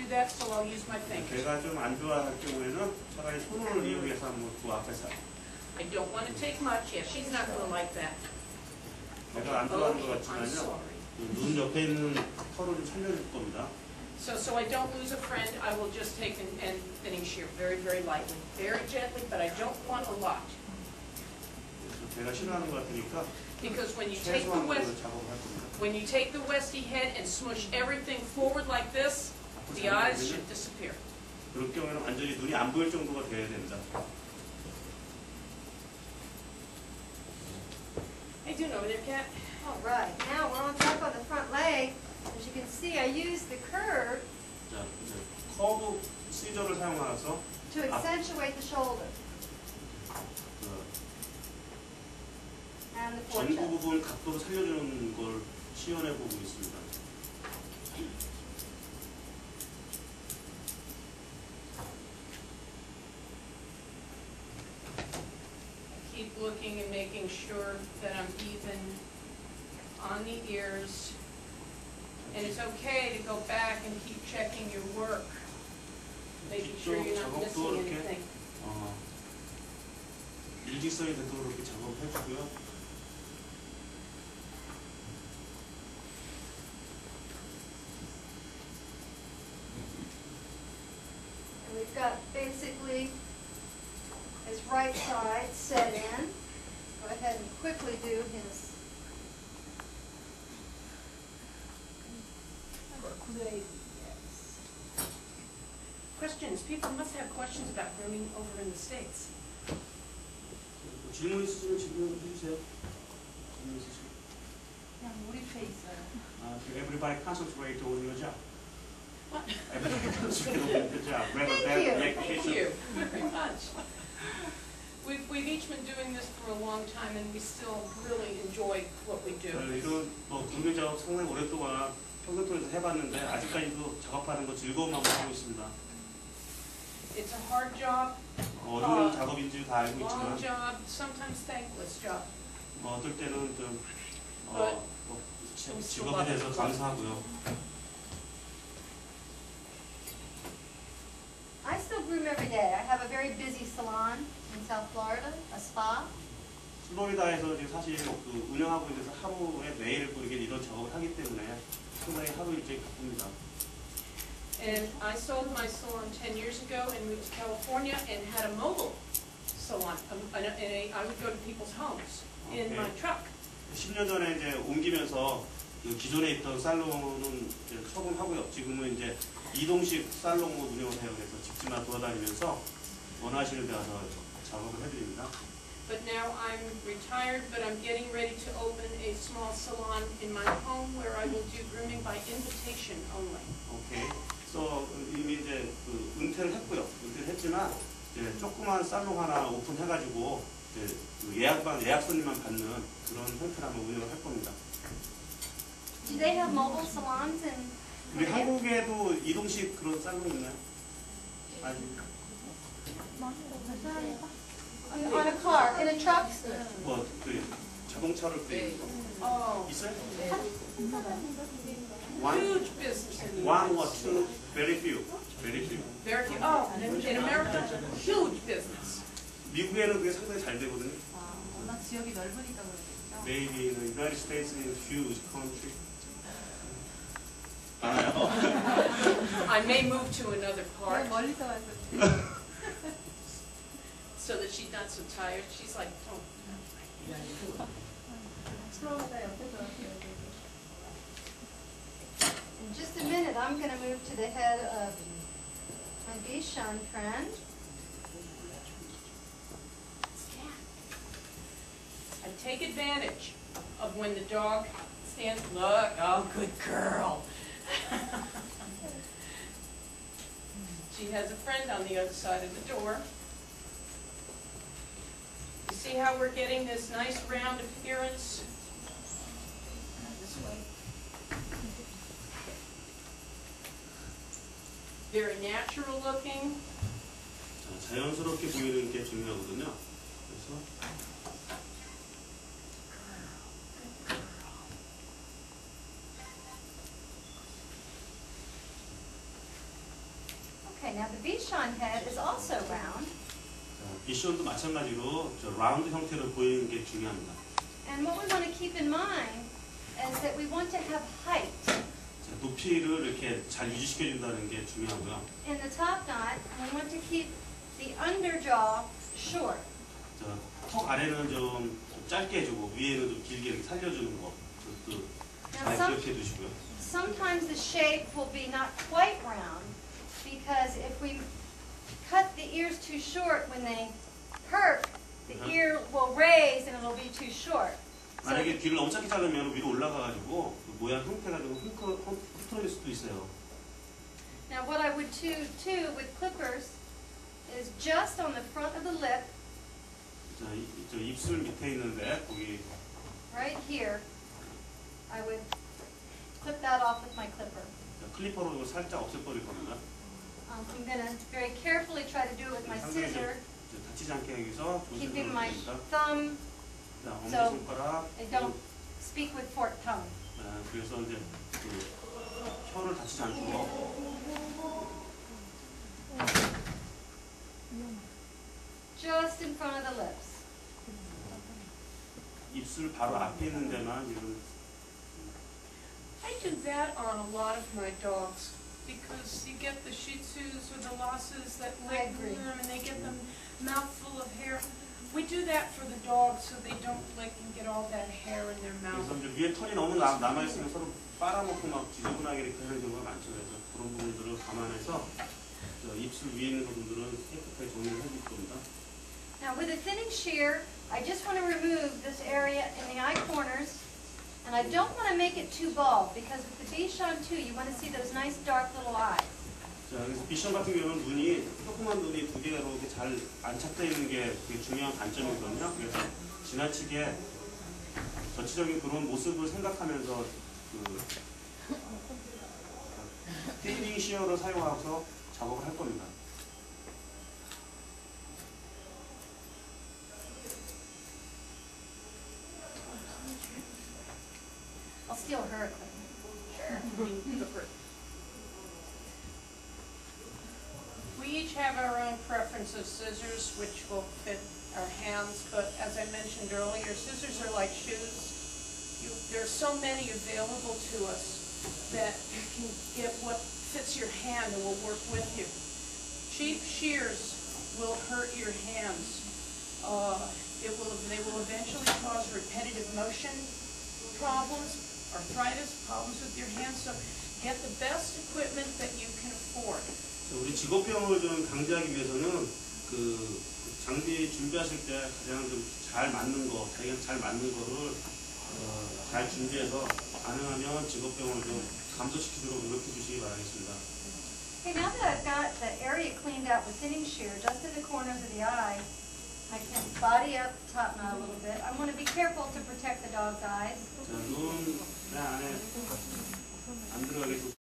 do that, so I'll use my fingers. 배가 좀 안 좋아할 경우에는 차라리 손을 이용해서 한번 그 앞에서. I don't want to take much. Yeah, she's not going to like that. 배가 안 좋아하는 것 I'm 같지만요. sorry. 눈 옆에 있는 털을 좀 살려줄 겁니다. So I don't lose a friend. I will just take and finish here very, very lightly, very gently, but I don't want a lot. 배가 싫어하는 것 같으니까. Because when you take the Westie head and smush everything forward like this, the eyes should disappear. 그럴 경우에는 완전히 눈이 안 보일 정도가 돼야 됩니다. Hey, do you know there, cat? All right, now we're on top of the front leg. As you can see, I used the curve 자, 이제 커브 시저를 사용해서 to accentuate the shoulder and the 전구 forecheck. 부분 각도를 살려주는 걸 시연해 보고 있습니다. Keep looking and making sure that I'm even on the ears. And it's okay to go back and keep checking your work, making sure you're not missing anything. 일직선이 되도록 이렇게 작업해주고요. And we've got basically his right side set in. Go ahead and quickly do his. Yes. Questions? People must have questions about grooming over in the States. 질문 있으시면 질문 해주세요. 질문 있으시면. 그냥 몰입해 있어요. Everybody concentrate on your job. What? Everybody concentrate on your job. Thank you very much. We've each been doing this for a long time, and we still really enjoy what we do. 이런 국내 작업 상당히 오랫동안 평균토에서 해봤는데 아직까지도 작업하는 거 즐거움만 하고 있습니다. It's a hard job. 어려운 작업인지 다 알고 있지만 Long job, sometimes thankless job. 어떨 때는 좀 still 직업에 대해서 감사하고요. I still groom every day. I have a very busy salon in South Florida, a spa. 플로리다에서 지금 사실 그 운영하고 있는데서 하루에 매일 이렇게 이런 작업을 하기 때문에 상당히 하루 일정이 바쁩니다. And I sold my salon 10 years ago and moved to California and had a mobile salon. I would go to people's homes in my truck. 10년 전에 이제 옮기면서 그 기존에 있던 살롱은 이제 처분하고요. 지금은 이제 이동식 살롱으로 운영을 해요. 그래서 집집마다 돌아다니면서 원하시는 데 가서 작업을 해드립니다. But now I'm retired, but I'm getting ready to open a small salon in my home where I will do grooming by invitation only. 오케이. 그래서 이미 이제 그 은퇴를 했고요. 은퇴를 했지만 이제 조그만 살롱 하나 오픈해가지고 이제 그 예약 손님만 받는 그런 형태를 한번 운영을 할 겁니다. Do they have mobile salons in 우리 Korea? 한국에도 이동식 그런 살롱 있나요? 아니. On a car, in a truck? 뭐 그 자동차를 그 있어요? Huge business in the One United or States. two, very few, very few. Very few. Oh, in America, huge business. 미국에는 그게 상당히 잘 되거든요. 워낙 지역이 넓으니까 그렇겠죠. Maybe the United States is a huge country. 알아요? I may move to another part 멀리서 왔었지. so that she's not so tired. She's like, oh. In just a minute, I'm going to move to the head of my Bichon friend. I take advantage of when the dog stands. Look, oh, good girl. She has a friend on the other side of the door. You see how we're getting this nice round appearance? This way. Very natural looking. 자, 자연스럽게 보이는 게 중요하거든요. 그래서 Okay, now the Bichon head is also round. 비션도 마찬가지로 저 라운드 형태로 보이는 게 중요합니다. And what we want to keep in mind is that we want to have height. 자, 높이를 이렇게 잘 유지시켜 준다는 게 중요하고요. In the top knot, we want to keep the underjaw short. 자, 턱 아래는 좀 짧게 해주고 위에는 좀 길게 이렇게 살려주는 거. 그것도 잘 기억해 두시고요. Sometimes the shape will be not quite round because if we cut the ears too short when they perk, the ear will raise and it'll be too short. 만약에 귀를 너무 작게 자르면 위로 올라가가지고 그 모양 형태가 좀 흐트러질 수도 있어요. Now what I would do too with clippers is just on the front of the lip, 자, 저 입술 밑에 있는데 거기 right here, I would clip that off with my clipper. 자, 클리퍼로 살짝 없애버릴 겁니다. I'm going to very carefully try to do it with my scissor, 다치지 않게 하기 위해서 keeping my 조심스럽게 thumb 자, so 엄지손가락 I don't speak with forked tongue. 그래서 이제 그 혀를 다치지 않도록 Just in front of the lips. 입술 바로 앞에 있는 데만 이런 I do that on a lot of my dogs because you get the Shih Tzus or the Lhasas that I lick agree. them and they get them mouthful of hair. We do that for the dogs so they don't lick and get all that hair in their mouth. 그래서 이제 위에 털이 너무 남아있으면 서로 빨아먹고 막 지저분하게 이렇게 하는 경우가 많죠. 그래서 그런 부분들을 감안해서 저 입술 위에 있는 부분들은 깨끗하게 정리를 해줄 겁니다. Now with a thinning shear, I just want to remove this area in the eye corners, and I don't want to make it too bald because with the Bichon too, you want to see those nice dark little eyes. 자, 그래서 비션 같은 경우는 눈이 조그만 눈이 두 개가 이렇게 잘 안착되어 있는 게 되게 중요한 단점이거든요. 그래서 지나치게 전체적인 그런 모습을 생각하면서 그 테이닝 시어를 사용하면서 작업을 할 겁니다. I'll steal her equipment. We each have our own preference of scissors which will fit our hands, but as I mentioned earlier, scissors are like shoes. There's so many available to us that you can get what fits your hand and will work with you. Cheap shears will hurt your hands. They will eventually cause repetitive motion problems, arthritis, problems with your hands. So get the best equipment that you can afford. 우리 직업병을 좀 방지하기 위해서는 그 장비 준비하실 때 가장 좀 잘 맞는 거, 자기가 잘 맞는 거를 잘 준비해서 가능하면 직업병을 좀 감소시키도록 노력해 주시기 바라겠습니다. Okay, now that I've got the area cleaned out with thinning shear, just in the corners of the eye, I can body up the top knot a little bit. I want to be careful to protect the dog's eyes. 자, 눈 안에 안 들어가게